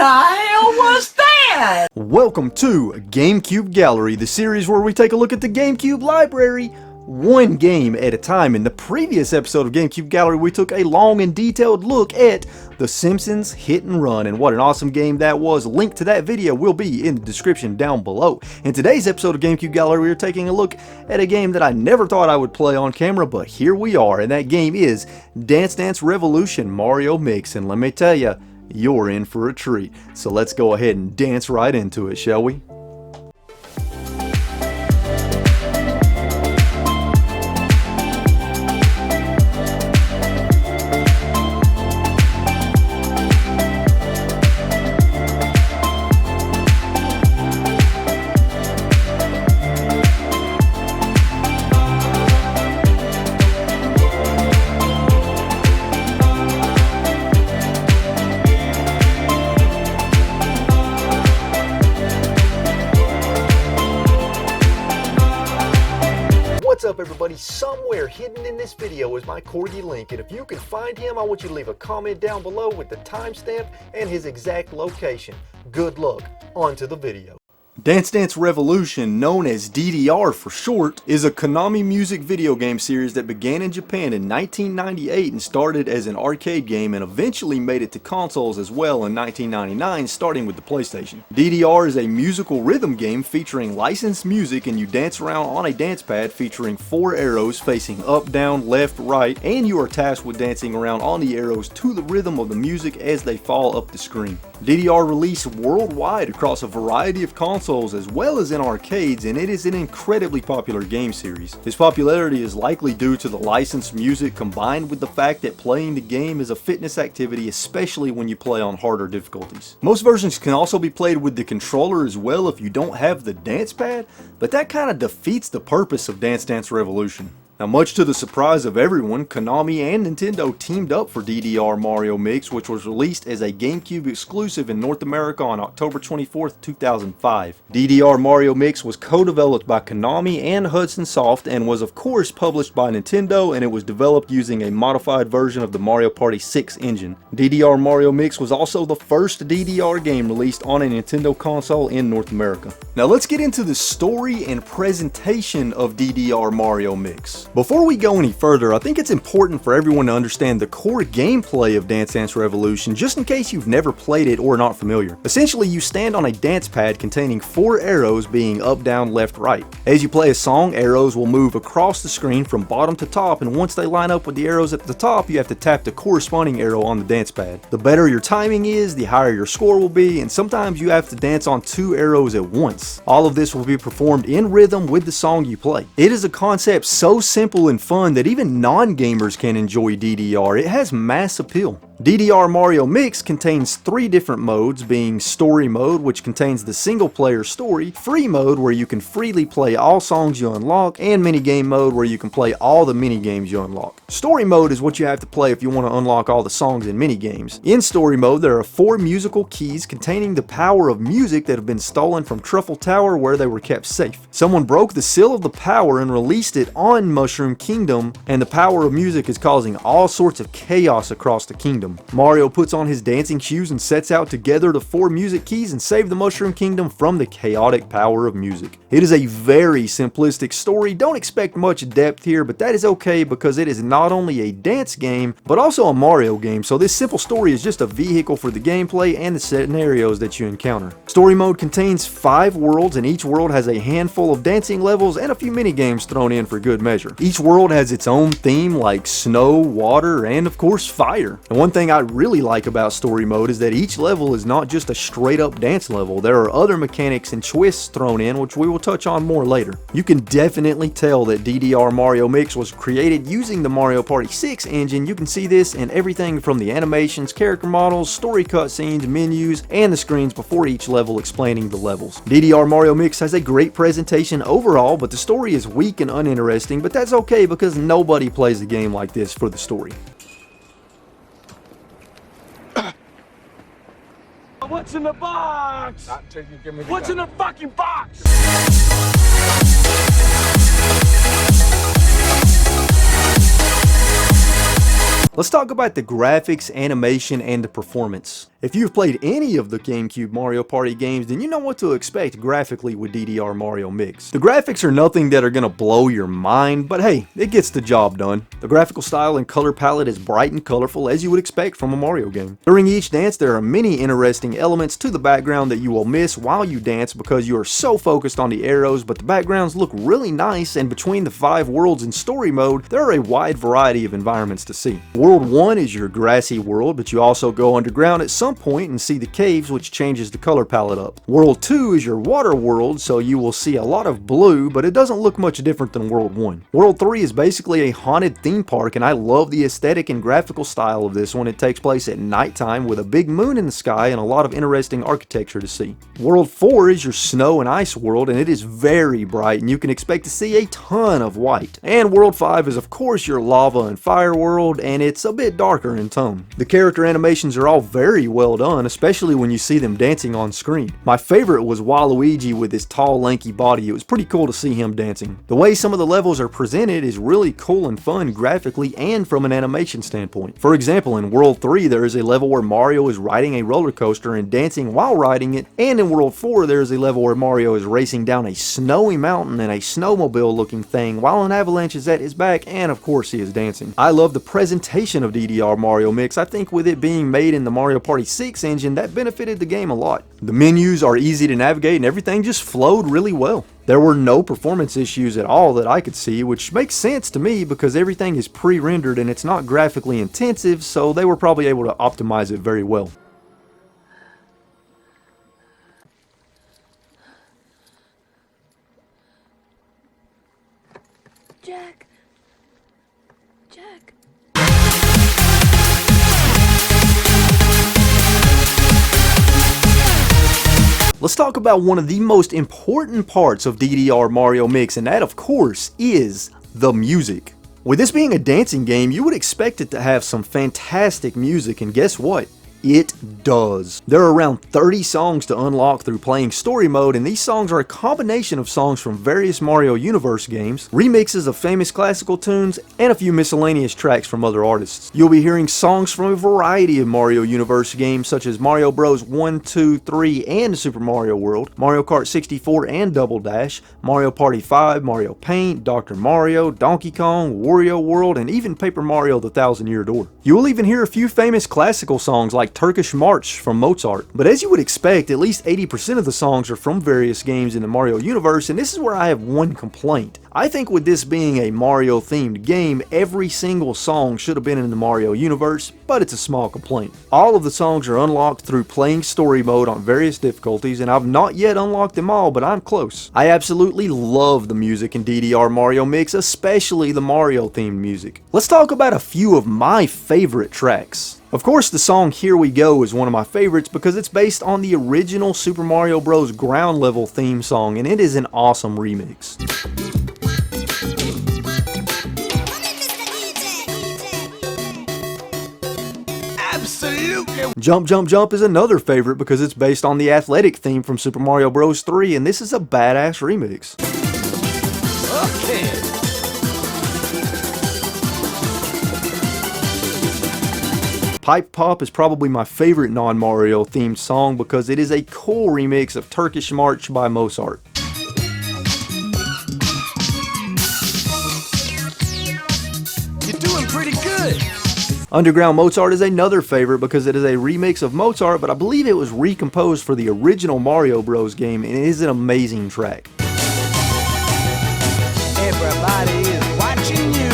the hell was that? Welcome to GameCube Gallery, the series where we take a look at the GameCube library, one game at a time. In the previous episode of GameCube Gallery, we took a long and detailed look at The Simpsons Hit and Run, and what an awesome game that was. Link to that video will be in the description down below. In today's episode of GameCube Gallery, we are taking a look at a game that I never thought I would play on camera, but here we are, and that game is Dance Dance Revolution Mario Mix, and let me tell you, you're in for a treat. So let's go ahead and dance right into it, shall we? What's up, everybody? Somewhere hidden in this video is my corgi Link, and if you can find him, I want you to leave a comment down below with the timestamp and his exact location. Good luck. On to the video. Dance Dance Revolution, known as DDR for short, is a Konami music video game series that began in Japan in 1998 and started as an arcade game and eventually made it to consoles as well in 1999, starting with the PlayStation. DDR is a musical rhythm game featuring licensed music, and you dance around on a dance pad featuring 4 arrows facing up, down, left, right, and you are tasked with dancing around on the arrows to the rhythm of the music as they fall up the screen. DDR released worldwide across a variety of consoles as well as in arcades, and it is an incredibly popular game series. Its popularity is likely due to the licensed music combined with the fact that playing the game is a fitness activity, especially when you play on harder difficulties. Most versions can also be played with the controller as well if you don't have the dance pad, but that kind of defeats the purpose of Dance Dance Revolution. Now, much to the surprise of everyone, Konami and Nintendo teamed up for DDR Mario Mix, which was released as a GameCube exclusive in North America on October 24th, 2005. DDR Mario Mix was co-developed by Konami and Hudson Soft and was of course published by Nintendo, and it was developed using a modified version of the Mario Party 6 engine. DDR Mario Mix was also the first DDR game released on a Nintendo console in North America. Now let's get into the story and presentation of DDR Mario Mix. Before we go any further, I think it's important for everyone to understand the core gameplay of Dance Dance Revolution, just in case you've never played it or are not familiar. Essentially, you stand on a dance pad containing 4 arrows being up, down, left, right. As you play a song, arrows will move across the screen from bottom to top, and once they line up with the arrows at the top, you have to tap the corresponding arrow on the dance pad. The better your timing is, the higher your score will be, and sometimes you have to dance on 2 arrows at once. All of this will be performed in rhythm with the song you play. It is a concept so simple and fun that even non-gamers can enjoy DDR. It has mass appeal. DDR Mario Mix contains 3 different modes, being Story Mode, which contains the single-player story, Free Mode, where you can freely play all songs you unlock, and Minigame Mode, where you can play all the minigames you unlock. Story Mode is what you have to play if you want to unlock all the songs and minigames. In Story Mode, there are 4 musical keys containing the power of music that have been stolen from Truffle Tower, where they were kept safe. Someone broke the seal of the power and released it on Mushroom Kingdom, and the power of music is causing all sorts of chaos across the kingdom. Mario puts on his dancing shoes and sets out to gather the 4 music keys and save the Mushroom Kingdom from the chaotic power of music. It is a very simplistic story. Don't expect much depth here, but that is okay because it is not only a dance game, but also a Mario game, so this simple story is just a vehicle for the gameplay and the scenarios that you encounter. Story Mode contains 5 worlds, and each world has a handful of dancing levels and a few minigames thrown in for good measure. Each world has its own theme, like snow, water, and of course fire. And one thing I really like about Story Mode is that each level is not just a straight up dance level. There are other mechanics and twists thrown in, which we will touch on more later. You can definitely tell that DDR Mario Mix was created using the Mario Party 6 engine. You can see this in everything from the animations, character models, story cutscenes, menus, and the screens before each level explaining the levels. DDR Mario Mix has a great presentation overall, but the story is weak and uninteresting, but that's okay because nobody plays a game like this for the story. What's in the box? What's in the fucking box? Let's talk about the graphics, animation, and the performance. If you've played any of the GameCube Mario Party games, then you know what to expect graphically with DDR Mario Mix. The graphics are nothing that are gonna blow your mind, but hey, it gets the job done. The graphical style and color palette is bright and colorful as you would expect from a Mario game. During each dance, there are many interesting elements to the background that you will miss while you dance because you are so focused on the arrows, but the backgrounds look really nice, and between the 5 worlds in story mode, there are a wide variety of environments to see. World 1 is your grassy world, but you also go underground at some point and see the caves, which changes the color palette up. World 2 is your water world, so you will see a lot of blue, but it doesn't look much different than World 1. World 3 is basically a haunted theme park, and I love the aesthetic and graphical style of this one. It takes place at nighttime with a big moon in the sky and a lot of interesting architecture to see. World 4 is your snow and ice world, and it is very bright, and you can expect to see a ton of white. And World 5 is of course your lava and fire world, and it's a bit darker in tone. The character animations are all very well done, especially when you see them dancing on screen. My favorite was Waluigi with his tall, lanky body. It was pretty cool to see him dancing. The way some of the levels are presented is really cool and fun graphically and from an animation standpoint. For example, in World 3 there is a level where Mario is riding a roller coaster and dancing while riding it, and in World 4 there is a level where Mario is racing down a snowy mountain in a snowmobile looking thing while an avalanche is at his back, and of course he is dancing. I love the presentation of DDR Mario Mix. I think with it being made in the Mario Party 6 engine, that benefited the game a lot. The menus are easy to navigate and everything just flowed really well. There were no performance issues at all that I could see, which makes sense to me because everything is pre-rendered and it's not graphically intensive, so they were probably able to optimize it very well. Jack. Jack. Let's talk about one of the most important parts of DDR Mario Mix, and that of course is the music. With this being a dancing game, you would expect it to have some fantastic music, and guess what? It does. There are around 30 songs to unlock through playing story mode, and these songs are a combination of songs from various Mario Universe games, remixes of famous classical tunes, and a few miscellaneous tracks from other artists. You'll be hearing songs from a variety of Mario Universe games such as Mario Bros 1, 2, 3, and Super Mario World, Mario Kart 64 and Double Dash, Mario Party 5, Mario Paint, Dr. Mario, Donkey Kong, Wario World, and even Paper Mario: The Thousand Year Door. You will even hear a few famous classical songs like Turkish March from Mozart. But as you would expect, at least 80% of the songs are from various games in the Mario universe, and this is where I have one complaint. I think with this being a Mario themed game, every single song should have been in the Mario universe, but it's a small complaint. All of the songs are unlocked through playing story mode on various difficulties, and I've not yet unlocked them all, but I'm close. I absolutely love the music in DDR Mario Mix, especially the Mario themed music. Let's talk about a few of my favorite tracks. Of course, the song Here We Go is one of my favorites because it's based on the original Super Mario Bros. Ground level theme song, and it is an awesome remix. Absolutely. Jump Jump Jump is another favorite because it's based on the athletic theme from Super Mario Bros. 3, and this is a badass remix. Okay. Pipe Pop is probably my favorite non-Mario themed song because it is a cool remix of Turkish March by Mozart. You're doing pretty good. Underground Mozart is another favorite because it is a remix of Mozart, but I believe it was recomposed for the original Mario Bros. Game, and it is an amazing track. Everybody is watching you.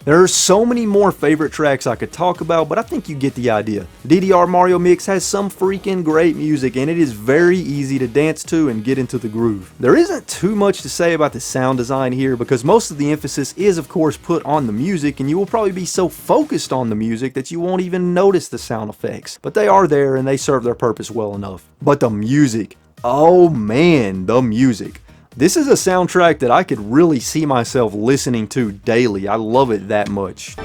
There are so many more favorite tracks I could talk about, but I think you get the idea. DDR Mario Mix has some freaking great music, and it is very easy to dance to and get into the groove. There isn't too much to say about the sound design here because most of the emphasis is of course put on the music, and you will probably be so focused on the music that you won't even notice the sound effects. But they are there and they serve their purpose well enough. But the music, oh man, the music. This is a soundtrack that I could really see myself listening to daily. I love it that much.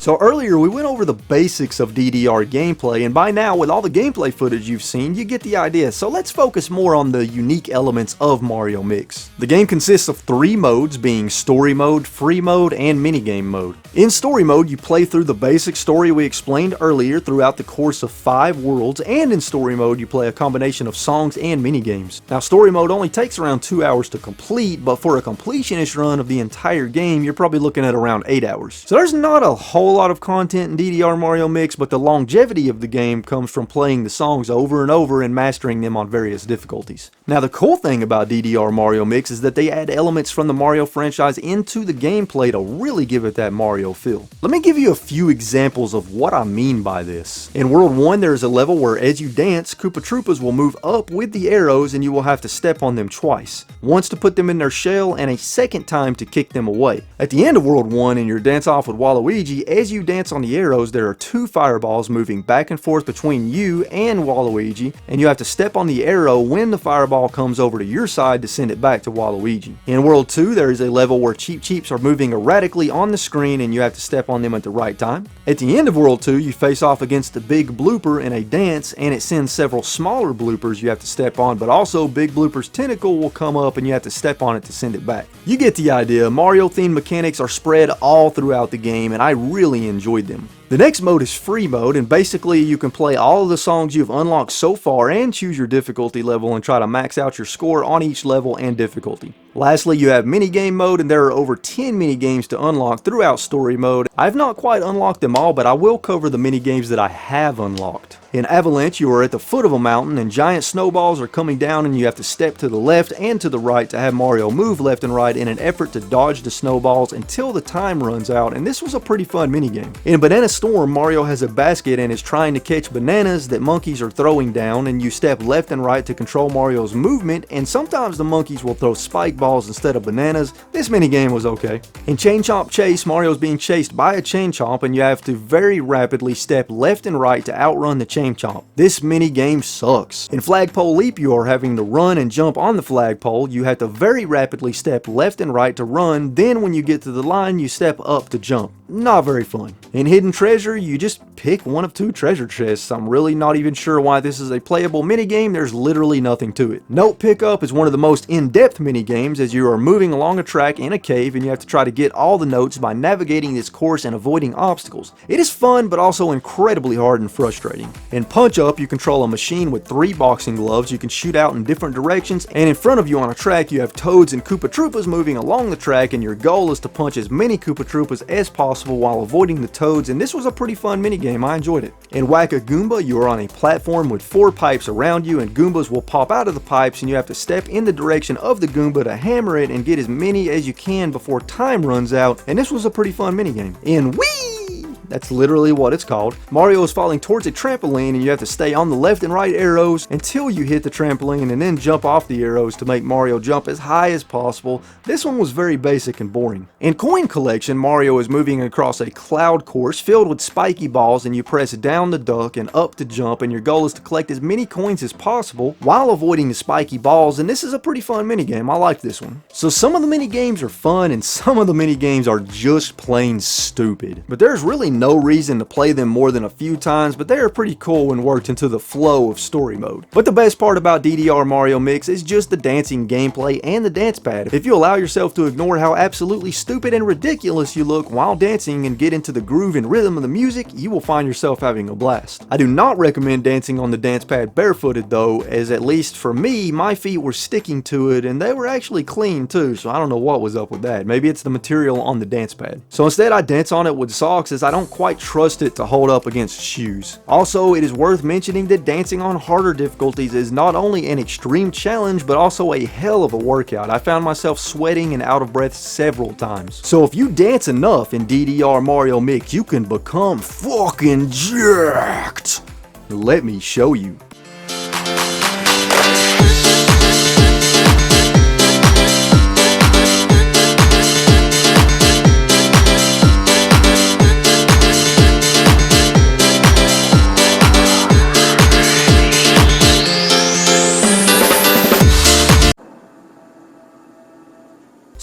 So earlier we went over the basics of DDR gameplay, and by now with all the gameplay footage you've seen, you get the idea, so let's focus more on the unique elements of Mario Mix. The game consists of 3 modes, being Story Mode, Free Mode, and Minigame Mode. In Story Mode, you play through the basic story we explained earlier throughout the course of 5 worlds, and in Story Mode you play a combination of songs and minigames. Now Story Mode only takes around 2 hours to complete, but for a completionist run of the entire game, you're probably looking at around 8 hours. So there's not a whole lot of content in DDR Mario Mix, but the longevity of the game comes from playing the songs over and over and mastering them on various difficulties. Now the cool thing about DDR Mario Mix is that they add elements from the Mario franchise into the gameplay to really give it that Mario feel. Let me give you a few examples of what I mean by this. In World 1 there is a level where as you dance, Koopa Troopas will move up with the arrows and you will have to step on them twice. Once to put them in their shell and a second time to kick them away. At the end of World 1 in your dance off with Waluigi, as you dance on the arrows there are 2 fireballs moving back and forth between you and Waluigi, and you have to step on the arrow when the fireball comes over to your side to send it back to Waluigi. In World 2 there is a level where Cheep Cheeps are moving erratically on the screen and you have to step on them at the right time. At the end of World 2 you face off against the Big Blooper in a dance, and it sends several smaller bloopers you have to step on, but also Big Blooper's tentacle will come up and you have to step on it to send it back. You get the idea. Mario themed mechanics are spread all throughout the game and I really enjoyed them. The next mode is Free Mode, and basically you can play all of the songs you've unlocked so far and choose your difficulty level and try to max out your score on each level and difficulty. Lastly, you have Minigame Mode, and there are over 10 minigames to unlock throughout Story Mode. I've not quite unlocked them all, but I will cover the minigames that I have unlocked. In Avalanche, you are at the foot of a mountain and giant snowballs are coming down and you have to step to the left and to the right to have Mario move left and right in an effort to dodge the snowballs until the time runs out, and this was a pretty fun minigame. In Banana Storm, Mario has a basket and is trying to catch bananas that monkeys are throwing down, and you step left and right to control Mario's movement, and sometimes the monkeys will throw spike balls instead of bananas. This minigame was okay. In Chain Chomp Chase, Mario's being chased by a Chain Chomp and you have to very rapidly step left and right to outrun the Chain Chomp. This minigame sucks. In Flagpole Leap, you are having to run and jump on the flagpole. You have to very rapidly step left and right to run, then when you get to the line you step up to jump. Not very fun. In Hidden Treasure, you just pick one of 2 treasure chests. I'm really not even sure why this is a playable minigame. There's literally nothing to it. Note Pickup is one of the most in-depth minigames, as you are moving along a track in a cave and you have to try to get all the notes by navigating this course and avoiding obstacles. It is fun, but also incredibly hard and frustrating. In Punch Up, you control a machine with 3 boxing gloves. You can shoot out in different directions, and in front of you on a track you have Toads and Koopa Troopas moving along the track, and your goal is to punch as many Koopa Troopas as possible while avoiding the Toads, and this was a pretty fun minigame. I enjoyed it. In Wakagumba, you are on a platform with 4 pipes around you, and Goombas will pop out of the pipes and you have to step in the direction of the Goomba to hammer it and get as many as you can before time runs out, and this was a pretty fun minigame. In Wii! That's literally what it's called. Mario is falling towards a trampoline and you have to stay on the left and right arrows until you hit the trampoline and then jump off the arrows to make Mario jump as high as possible. This one was very basic and boring. In Coin Collection, Mario is moving across a cloud course filled with spiky balls, and you press down to duck and up to jump, and your goal is to collect as many coins as possible while avoiding the spiky balls, and this is a pretty fun minigame. I like this one. So some of the minigames are fun and some of the minigames are just plain stupid. But there's really no reason to play them more than a few times, but they are pretty cool when worked into the flow of Story Mode. But the best part about DDR Mario Mix is just the dancing gameplay and the dance pad. If you allow yourself to ignore how absolutely stupid and ridiculous you look while dancing and get into the groove and rhythm of the music, you will find yourself having a blast. I do not recommend dancing on the dance pad barefooted though, as at least for me, my feet were sticking to it and they were actually clean too, so I don't know what was up with that. Maybe it's the material on the dance pad. So instead I dance on it with socks, as I don't quite trust it to hold up against shoes. Also, it is worth mentioning that dancing on harder difficulties is not only an extreme challenge, but also a hell of a workout. I found myself sweating and out of breath several times. So if you dance enough in DDR Mario Mix, you can become fucking jacked. Let me show you.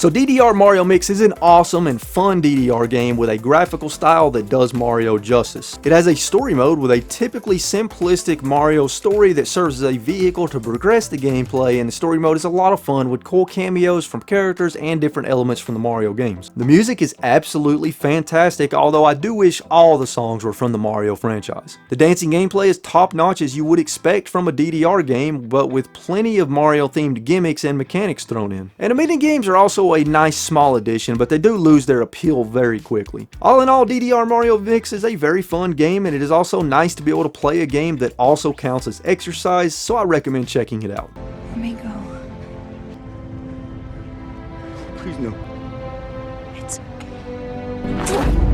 So DDR Mario Mix is an awesome and fun DDR game with a graphical style that does Mario justice. It has a story mode with a typically simplistic Mario story that serves as a vehicle to progress the gameplay, and the story mode is a lot of fun with cool cameos from characters and different elements from the Mario games. The music is absolutely fantastic, although I do wish all the songs were from the Mario franchise. The dancing gameplay is top notch as you would expect from a DDR game, but with plenty of Mario themed gimmicks and mechanics thrown in. And the mini games are also a nice small addition, but they do lose their appeal very quickly. All in all, DDR Mario Mix is a very fun game, and it is also nice to be able to play a game that also counts as exercise, so I recommend checking it out. Let me go. Please no. It's okay.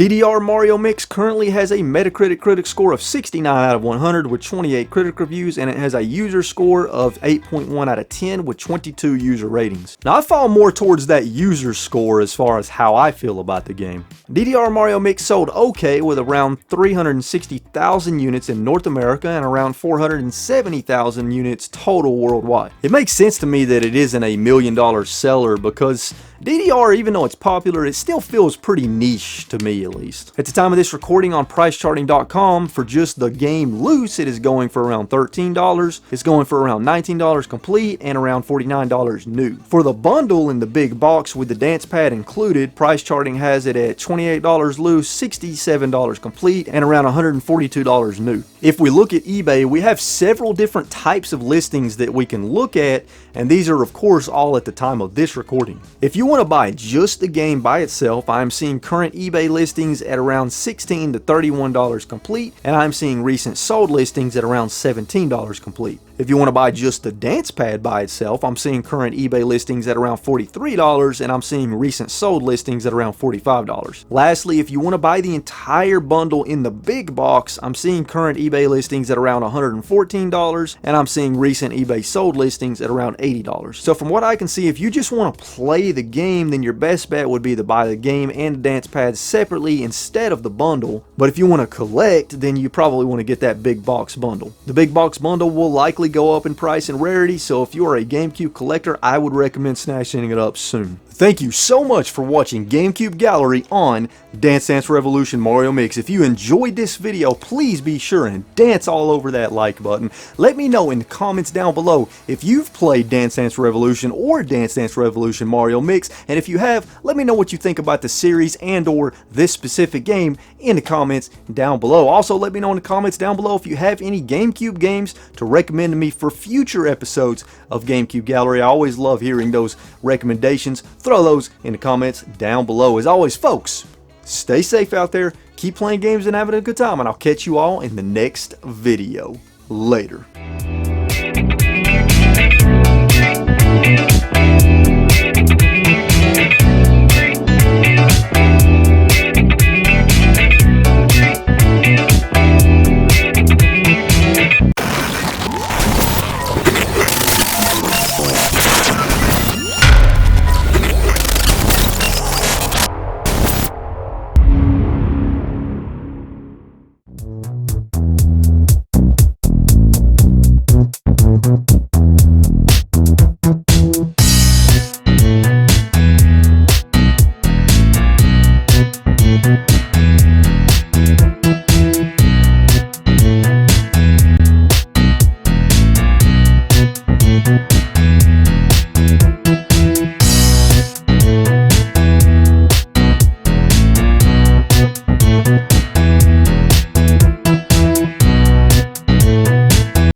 DDR Mario Mix currently has a Metacritic critic score of 69 out of 100 with 28 critic reviews, and it has a user score of 8.1 out of 10 with 22 user ratings. Now I fall more towards that user score as far as how I feel about the game. DDR Mario Mix sold okay with around 360,000 units in North America and around 470,000 units total worldwide. It makes sense to me that it isn't a $1 million seller because DDR, even though it's popular, it still feels pretty niche to me at least. At the time of this recording on pricecharting.com, for just the game loose, it is going for around $13. It's going for around $19 complete and around $49 new. For the bundle in the big box with the dance pad included, Price Charting has it at $28 loose, $67 complete, and around $142 new. If we look at eBay, we have several different types of listings that we can look at, and these are of course all at the time of this recording. If you want to buy just the game by itself, I'm seeing current eBay listings at around $16 to $31 complete, and I'm seeing recent sold listings at around $17 complete. If you want to buy just the dance pad by itself, I'm seeing current eBay listings at around $43, and I'm seeing recent sold listings at around $45. Lastly, if you want to buy the entire bundle in the big box, I'm seeing current eBay listings at around $114, and I'm seeing recent eBay sold listings at around $80. So from what I can see, if you just want to play the game, then your best bet would be to buy the game and the dance pad separately instead of the bundle. But if you want to collect, then you probably want to get that big box bundle. The big box bundle will likely go up in price and rarity, so if you are a GameCube collector, I would recommend snatching it up soon. Thank you so much for watching GameCube Gallery on Dance Dance Revolution Mario Mix. If you enjoyed this video, please be sure and dance all over that like button. Let me know in the comments down below if you've played Dance Dance Revolution or Dance Dance Revolution Mario Mix, and if you have, let me know what you think about the series and or this specific game in the comments down below. Also, let me know in the comments down below if you have any GameCube games to recommend to me for future episodes of GameCube Gallery. I always love hearing those recommendations. Throw those in the comments down below. As always, folks, stay safe out there, keep playing games and having a good time, and I'll catch you all in the next video. Later.